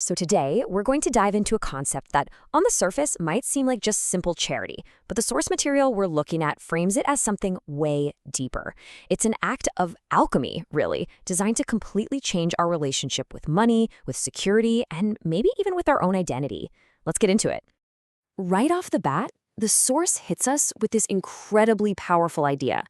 So today, we're going to dive into a concept that, on the surface, might seem like just simple charity, but the source material we're looking at frames it as something way deeper. It's an act of alchemy, really, designed to completely change our relationship with money, with security, and maybe even with our own identity. Let's get into it. Right off the bat, the source hits us with this incredibly powerful idea.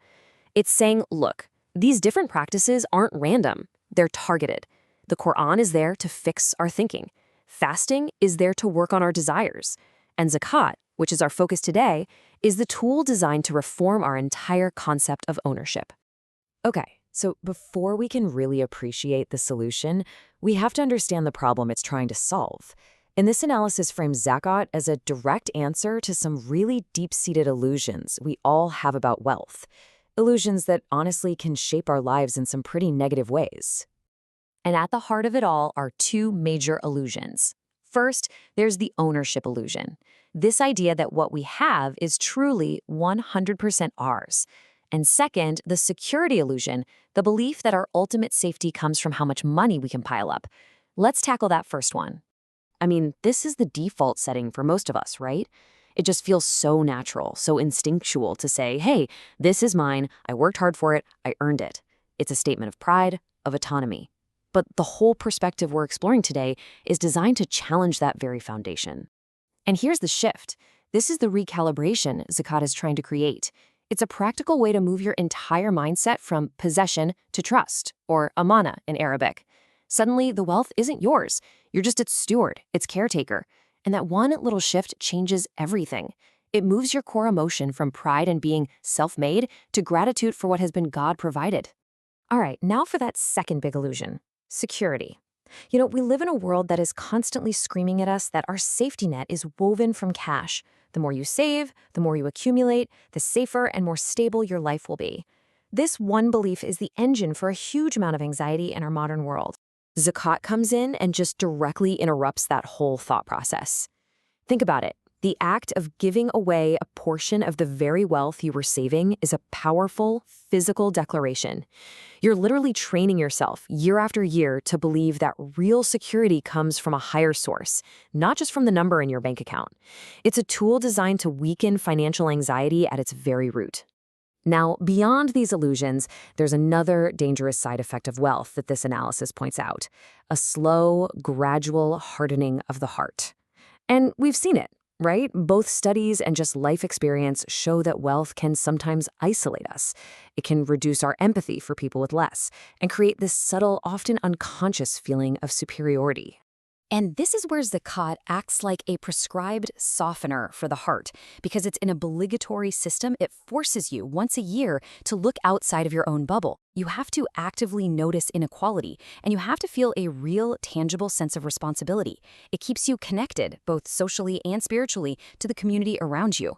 It's saying, look, these different practices aren't random, they're targeted. The Quran is there to fix our thinking. Fasting is there to work on our desires. And Zakat, which is our focus today, is the tool designed to reform our entire concept of ownership. Okay, so before we can really appreciate the solution, we have to understand the problem it's trying to solve. And this analysis frames Zakat as a direct answer to some really deep-seated illusions we all have about wealth. Illusions that honestly can shape our lives in some pretty negative ways. And at the heart of it all are two major illusions. First, there's the ownership illusion. This idea that what we have is truly 100% ours. And second, the security illusion, the belief that our ultimate safety comes from how much money we can pile up. Let's tackle that first one. I mean, this is the default setting for most of us, right? It just feels so natural, so instinctual to say, hey, this is mine, I worked hard for it, I earned it. It's a statement of pride, of autonomy. But the whole perspective we're exploring today is designed to challenge that very foundation. And here's the shift. This is the recalibration Zakat is trying to create. It's a practical way to move your entire mindset from possession to trust, or amana in Arabic. Suddenly, the wealth isn't yours. You're just its steward, its caretaker. And that one little shift changes everything. It moves your core emotion from pride in being self-made to gratitude for what has been God-provided. All right, now for that second big illusion. Security. You know, we live in a world that is constantly screaming at us that our safety net is woven from cash. The more you save, the more you accumulate, the safer and more stable your life will be. This one belief is the engine for a huge amount of anxiety in our modern world. Zakat comes in and just directly interrupts that whole thought process. Think about it. The act of giving away a portion of the very wealth you were saving is a powerful, physical declaration. You're literally training yourself year after year to believe that real security comes from a higher source, not just from the number in your bank account. It's a tool designed to weaken financial anxiety at its very root. Now, beyond these illusions, there's another dangerous side effect of wealth that this analysis points out: a slow, gradual hardening of the heart. And we've seen it. Right? Both studies and just life experience show that wealth can sometimes isolate us. It can reduce our empathy for people with less and create this subtle, often unconscious feeling of superiority. And this is where Zakat acts like a prescribed softener for the heart. Because it's an obligatory system, it forces you once a year to look outside of your own bubble. You have to actively notice inequality, and you have to feel a real, tangible sense of responsibility. It keeps you connected, both socially and spiritually, to the community around you.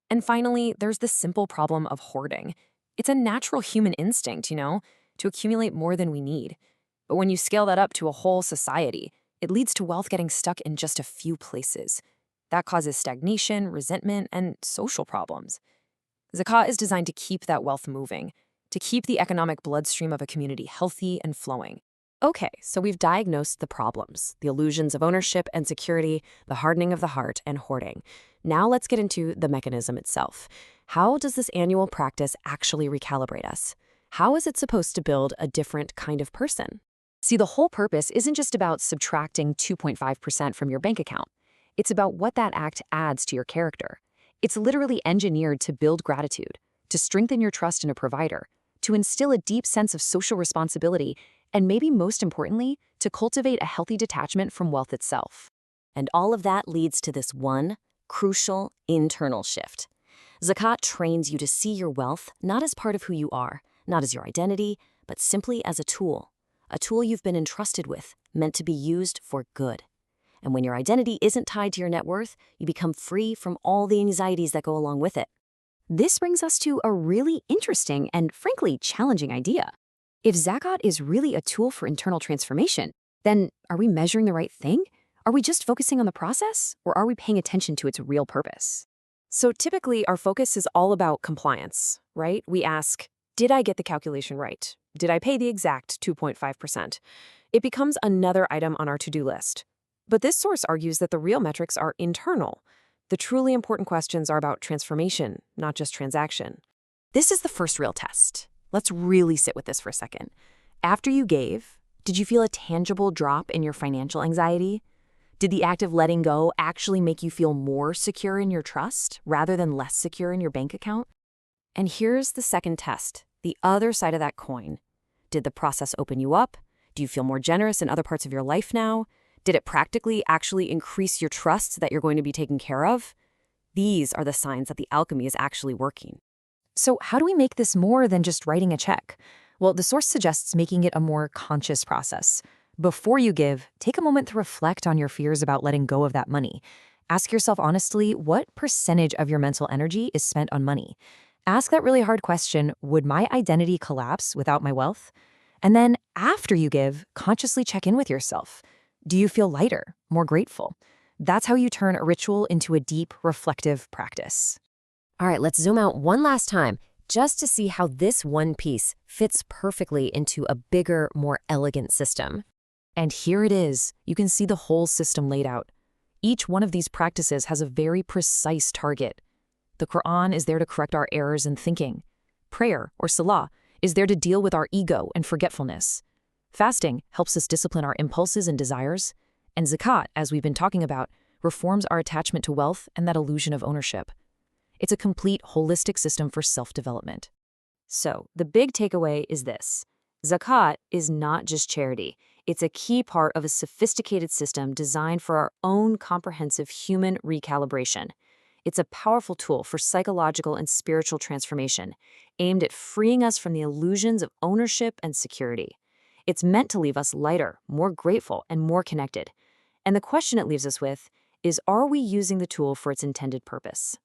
And finally, there's the simple problem of hoarding. It's a natural human instinct, to accumulate more than we need. But when you scale that up to a whole society, it leads to wealth getting stuck in just a few places. That causes stagnation, resentment, and social problems. Zakat is designed to keep that wealth moving, to keep the economic bloodstream of a community healthy and flowing. Okay, so we've diagnosed the problems, the illusions of ownership and security, the hardening of the heart, and hoarding. Now let's get into the mechanism itself. How does this annual practice actually recalibrate us? How is it supposed to build a different kind of person? See, the whole purpose isn't just about subtracting 2.5% from your bank account. It's about what that act adds to your character. It's literally engineered to build gratitude, to strengthen your trust in a provider, to instill a deep sense of social responsibility, and maybe most importantly, to cultivate a healthy detachment from wealth itself. And all of that leads to this one crucial internal shift. Zakat trains you to see your wealth not as part of who you are, not as your identity, but simply as a tool you've been entrusted with, meant to be used for good. And when your identity isn't tied to your net worth, you become free from all the anxieties that go along with it. This brings us to a really interesting and frankly challenging idea. If Zakat is really a tool for internal transformation, then are we measuring the right thing? Are we just focusing on the process, or are we paying attention to its real purpose? So typically, our focus is all about compliance, right? We ask, did I get the calculation right? Did I pay the exact 2.5%? It becomes another item on our to-do list. But this source argues that the real metrics are internal. The truly important questions are about transformation, not just transaction. This is the first real test. Let's really sit with this for a second. After you gave, did you feel a tangible drop in your financial anxiety? Did the act of letting go actually make you feel more secure in your trust rather than less secure in your bank account? And here's the second test, the other side of that coin. Did the process open you up? Do you feel more generous in other parts of your life now? Did it practically actually increase your trust that you're going to be taken care of? These are the signs that the alchemy is actually working. So how do we make this more than just writing a check? Well, the source suggests making it a more conscious process. Before you give, take a moment to reflect on your fears about letting go of that money. Ask yourself honestly, what percentage of your mental energy is spent on money? Ask that really hard question, would my identity collapse without my wealth? And then after you give, consciously check in with yourself. Do you feel lighter, more grateful? That's how you turn a ritual into a deep, reflective practice. All right, let's zoom out one last time just to see how this one piece fits perfectly into a bigger, more elegant system. And here it is. You can see the whole system laid out. Each one of these practices has a very precise target. The Quran is there to correct our errors in thinking. Prayer, or salah, is there to deal with our ego and forgetfulness. Fasting helps us discipline our impulses and desires. And zakat, as we've been talking about, reforms our attachment to wealth and that illusion of ownership. It's a complete, holistic system for self-development. So, the big takeaway is this. Zakat is not just charity. It's a key part of a sophisticated system designed for our own comprehensive human recalibration. It's a powerful tool for psychological and spiritual transformation, aimed at freeing us from the illusions of ownership and security. It's meant to leave us lighter, more grateful, and more connected. And the question it leaves us with is, are we using the tool for its intended purpose?